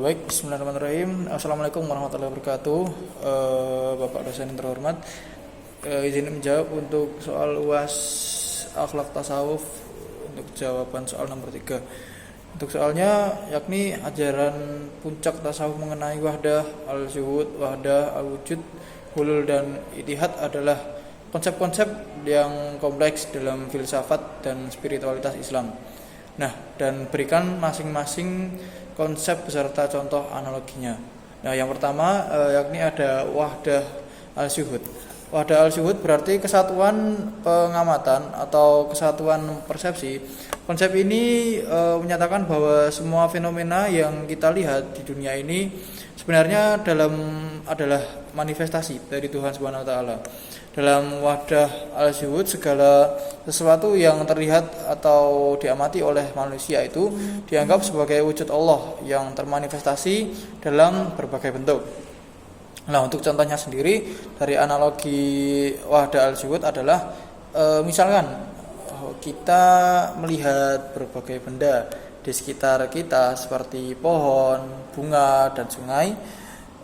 Baik, bismillahirrahmanirrahim. Assalamualaikum warahmatullahi wabarakatuh. Bapak dosen yang terhormat, izin menjawab untuk soal UAS akhlak tasawuf untuk jawaban soal nomor 3. Untuk soalnya yakni ajaran puncak tasawuf mengenai wahdah, al-syuhud, wahdah, al-wujud, hulul dan ittihad adalah konsep-konsep yang kompleks dalam filsafat dan spiritualitas Islam. Nah, dan berikan masing-masing konsep beserta contoh analoginya. Nah, yang pertama yakni ada wahdah al-syuhud. Wahdah al-syuhud berarti kesatuan pengamatan atau kesatuan persepsi. Konsep ini menyatakan bahwa semua fenomena yang kita lihat di dunia ini sebenarnya adalah manifestasi dari Tuhan Subhanahu wa taala. Dalam wahdah al-syuhud, segala sesuatu yang terlihat atau diamati oleh manusia itu dianggap sebagai wujud Allah yang termanifestasi dalam berbagai bentuk. Nah, untuk contohnya sendiri dari analogi wahdah al-syuhud adalah misalkan kita melihat berbagai benda di sekitar kita seperti pohon, bunga, dan sungai.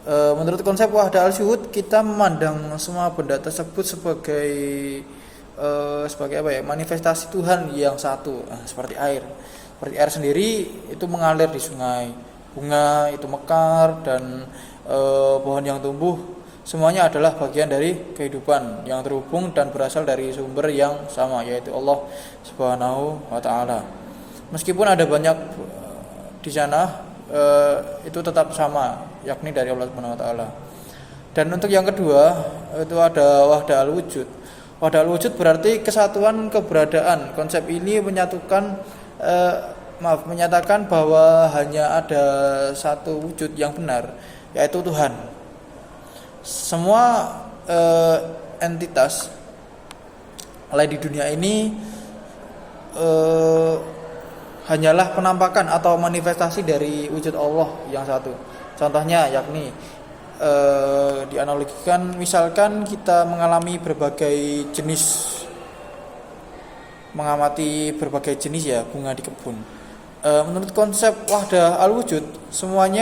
Menurut konsep wahdah al-syuhud, kita memandang semua benda tersebut sebagai manifestasi Tuhan yang satu. Seperti air. Seperti air sendiri itu mengalir di sungai, bunga itu mekar, dan pohon yang tumbuh semuanya adalah bagian dari kehidupan yang terhubung dan berasal dari sumber yang sama, yaitu Allah Subhanahu wa taala. Meskipun ada banyak di sana, itu tetap sama, yakni dari Allah Subhanahu wa taala. Dan untuk yang kedua itu ada wahdah al-wujud. Wahdah al-wujud berarti kesatuan keberadaan. Konsep ini menyatakan bahwa hanya ada satu wujud yang benar, yaitu Tuhan. Semua entitas lain di dunia ini hanyalah penampakan atau manifestasi dari wujud Allah yang satu. Contohnya yakni dianalogikan, misalkan kita mengamati berbagai jenis ya bunga di kebun. Menurut konsep wahdah al-wujud, semua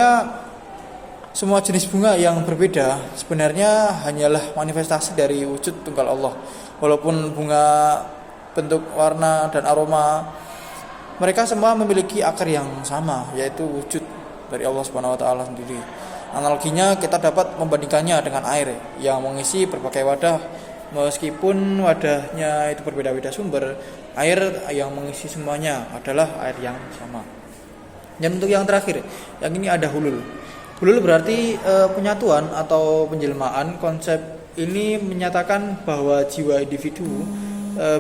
jenis bunga yang berbeda sebenarnya hanyalah manifestasi dari wujud tunggal Allah. Walaupun bunga bentuk, warna, dan aroma, mereka semua memiliki akar yang sama, yaitu wujud dari Allah Subhanahu wa taala sendiri. Analoginya kita dapat membandingkannya dengan air yang mengisi berbagai wadah. Meskipun wadahnya itu berbeda-beda sumber, air yang mengisi semuanya adalah air yang sama. Dan untuk yang terakhir, yang ini ada hulul. Hulul berarti penyatuan atau penjelmaan. Konsep ini menyatakan bahwa jiwa individu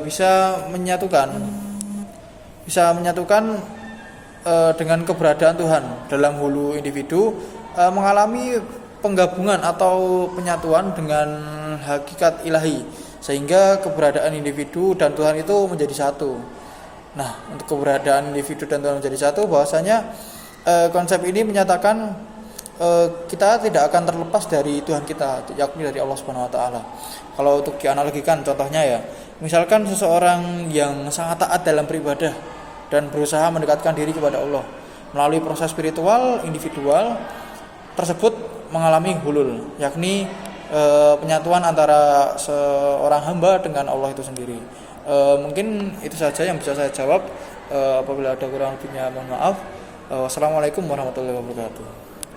bisa menyatukan dengan keberadaan Tuhan. Dalam hulu individu mengalami penggabungan atau penyatuan dengan hakikat ilahi, sehingga keberadaan individu dan Tuhan itu menjadi satu. Nah, untuk keberadaan individu dan Tuhan menjadi satu, bahwasanya konsep ini menyatakan kita tidak akan terlepas dari Tuhan kita, yakni dari Allah Subhanahu wa taala. Kalau untuk dianalogikan, contohnya ya, misalkan seseorang yang sangat taat dalam beribadah dan berusaha mendekatkan diri kepada Allah melalui proses spiritual individual tersebut mengalami hulul, yakni penyatuan antara seorang hamba dengan Allah itu sendiri. Mungkin itu saja yang bisa saya jawab. Apabila ada kurang lebihnya mohon maaf. Wassalamualaikum warahmatullahi wabarakatuh.